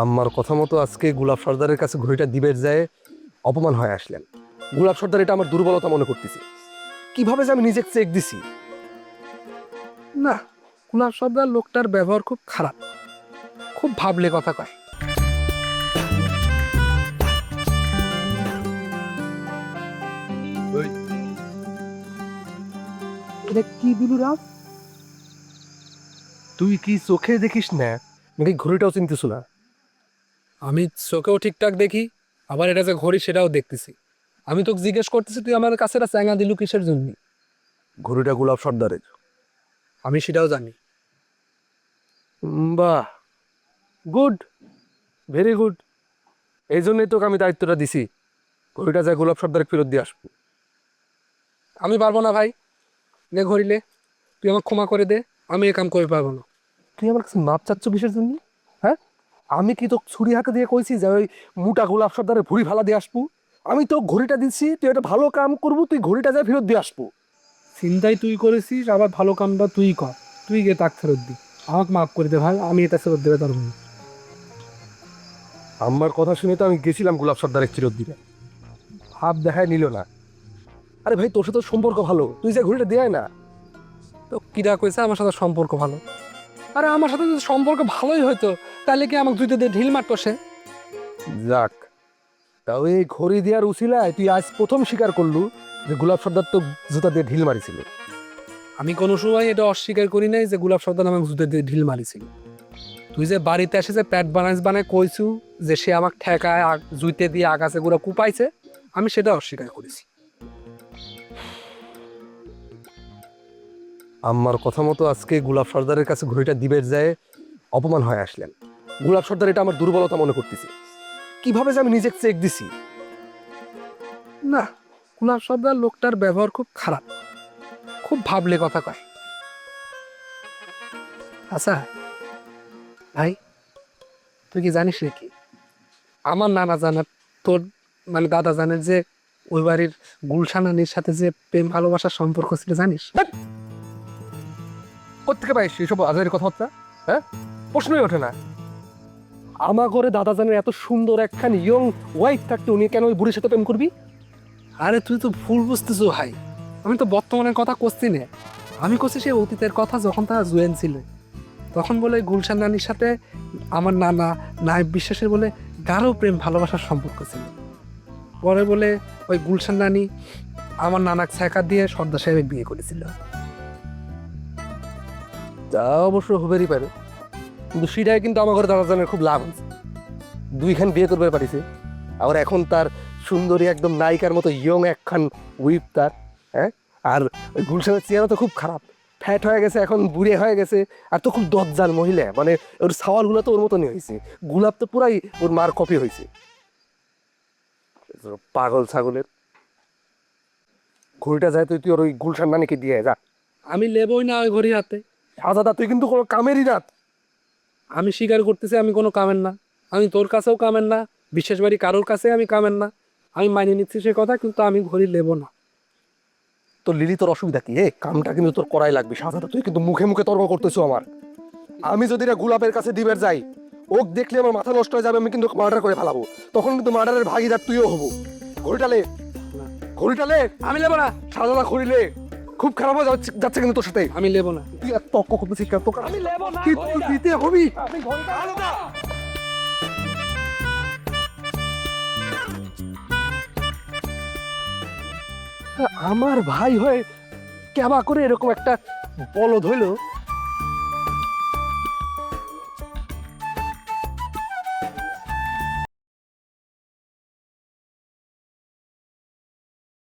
আম্মার কথা মতো আজকে গোলাপ সর্দারের কাছে ঘড়িটা দিবের যায় অপমান হয়ে আসলেন। গোলাপ সর্দার এটা আমার দুর্বলতা মনে করতেছি। কিভাবে যে আমি নিজে চেক দিছি। না, গোলাপ সর্দার লোকটার ব্যবহার খুব খারাপ, খুব ভাবলে কথা কয়। এটা কি দিলু রাম? তুই কি চোখে দেখিস না নাকি ঘড়িটাও চিনতেছ না? আমি চোখেও ঠিকঠাক দেখি, আবার এটা যে ঘড়ি সেটাও দেখতেছি। আমি তোকে জিজ্ঞেস করতেছি, তুই আমার কাছে এটা চ্যাঙা দিলু কিসের জন্য? ঘড়িটা গোলাপ সর্দারের। আমি সেটাও জানি। বাহ, গুড, ভেরি গুড। এই জন্যই তোকে আমি দায়িত্বটা দিছি, ঘড়িটা যায় গোলাপ সর্দারের ফেরত দিয়ে আসবো। আমি পারবো না ভাই, নে ঘড়িলে, তুই আমাকে ক্ষমা করে দে, আমি এ কাম করে পারবো না। তুই আমার কাছে মাপ চাচ্ছ কিসের জন্য? হ্যাঁ, আমি কি তো ছুরি হাতে দিয়ে কইছি যে ওই মোটা গোলাপ সর্দারের ভুড়ি ফালা দিয়ে আসবো? আমি তো ঘড়িটা দিচ্ছি, তুই একটা ভালো কাম করবো, তুই ঘড়িটা যায় ফেরত দিয়ে আসবো। চিন্তাই তুই করেছিস, আবার ভালো কামটা তুই কর, তুই গিয়ে তাক ফেরত দি। আমাকে মাফ করে দে ভাই, আমি এটা ফেরত দেবে পারবো না। আমার কথা শুনে তো আমি গেছিলাম গোলাপ সর্দারের ফেরত দিতে, ভাব দেখায় নিল না। আরে ভাই, তোর সাথে সম্পর্ক ভালো, তুই যে ঘড়িটা দেয় না। তো কিরা কইছে আমার সাথে সম্পর্ক ভালো? আরে আমার সাথে যদি সম্পর্ক ভালোই হইতো, তাহলে কি আমাকে জুতো দিয়ে ঢিল মারতো সে? যাক, তাও এই ঘড়ি দেওয়ার উছিলায় তুই আজ প্রথম স্বীকার করলু যে গোলাপ সর্দার তো জুতা দিয়ে ঢিল মারিছিল। আমি কোনো সময় এটা অস্বীকার করি নাই যে গোলাপ সর্দার আমাকে জুতো দিয়ে ঢিল মারিছিল। তুই যে বাড়িতে এসে যে প্যাট বানায় কইছু যে সে আমাকে ঠেকায় জুইতে দিয়ে আগাছে গুঁড়া কুপাইছে, আমি সেটা অস্বীকার করেছি। আম্মার কথা মতো আজকে গোলাপ সর্দারের কাছে ঘড়িটা দিবের যায় অপমান হয়ে আসলেন। গোলাপ সর্দার এটা আমার দুর্বলতা মনে করতেছি। কিভাবে যে আমি নিজে চেক দিছি। না, গোলাপ সর্দার লোকটার ব্যবহার খুব খারাপ, খুব ভাবলে কথা কয়। আচ্ছা ভাই, তুই কি জানিস নাকি আমার নানা জানার, তোর মানে দাদা জানের যে ওই বাড়ির গুলশানানির সাথে যে প্রেম ভালোবাসার সম্পর্ক ছিল, জানিস? কোথেকে পাইস এসব আজারের কথাবার্তা? হ্যাঁ, প্রশ্নই ওঠে না। আমার ঘরে দাদা জানের এত সুন্দর একখান ইয়ং ওয়াইফ থাকতে উনি কেন ওই বুড়ির সাথে প্রেম করবি? আরে তুই তো ভুল বুঝতেছ ভাই, আমি তো বর্তমানের কথা করছি না, আমি করছি সে অতীতের কথা, যখন তারা জুয়েন ছিল। তখন বলে গুলশান নানির সাথে আমার নানা নায়েব বিশ্বাসের বলে গাঢ় প্রেম ভালোবাসার সম্পর্ক ছিল। পরে বলে ওই গুলশান নানি আমার নানাক ছ্যাঁকা দিয়ে সর্দার সাহেবের বিয়ে করেছিল। তা অবশ্য হবেরই পারে, কিন্তু সেটাই কিন্তু আমার ঘরে দাদা জানের খুব লাভ হয়েছে। দুইখান বিয়ে করবে পারিছে, আবার এখন তার সুন্দরী একদম নায়িকার মতো ইয়ং একখান উইপ তার। হ্যাঁ, আর ওই গুলশানের চেহারা তো খুব খারাপ, ফ্যাট হয়ে গেছে, এখন বুড়ে হয়ে গেছে। আর তো খুব দজ্জাল মহিলা, মানে ওর সাওয়ালগুলো তো ওর মতনই হয়েছে। গোলাপ তো পুরাই ওর মার কপি হয়েছে। পাগল ছাগলের। ঘড়িটা যায় তুই তুই ওর ওই গুলশান নানিকে দিয়ে যা। আমি লেবই না ওই ঘড়ি হাতে। দাদা, তুই কিন্তু কোনো কামেরই না। আমি স্বীকার করতেছি আমি কোনো কামের না, আমি তোর কাছেও কামের না, বিশেষ বাড়ি কারোর কাছে আমি কামের না। আমি মানিয়ে নিচ্ছি সে কথা, কিন্তু আমি ঘড়ি লেবো না। তোর লিলি, তোর অসুবিধা কি? কামটা কিন্তু তোর করাই লাগবে। সাজাদা, তুই কিন্তু মুখে মুখে তর্ক করতেছো আমার। আমি যদি না গোলাপের কাছে দিবের যাই, ওক দেখলে আমার মাথা নষ্ট হয়ে যাবে, আমি কিন্তু মার্ডার করে ফেলাবো। তখন কিন্তু মার্ডারের ভাগিদার তুইও হবো। ঘড়িটা লে, ঘড়িটা লে। আমি লেবো না, সাজাদা, ঘড়ি লে। খুব খারাপ হয়ে যাচ্ছে কিন্তু তোর সাথে। আমি লেবো না। তুই এত তর্ক করতেছিস কেন? তোকে আমি লেবো না কিন্তু ঘড়িটা। দিতে হবি। আমার ভাই হয়ে কেবা করে এরকম একটা বলদ হইলো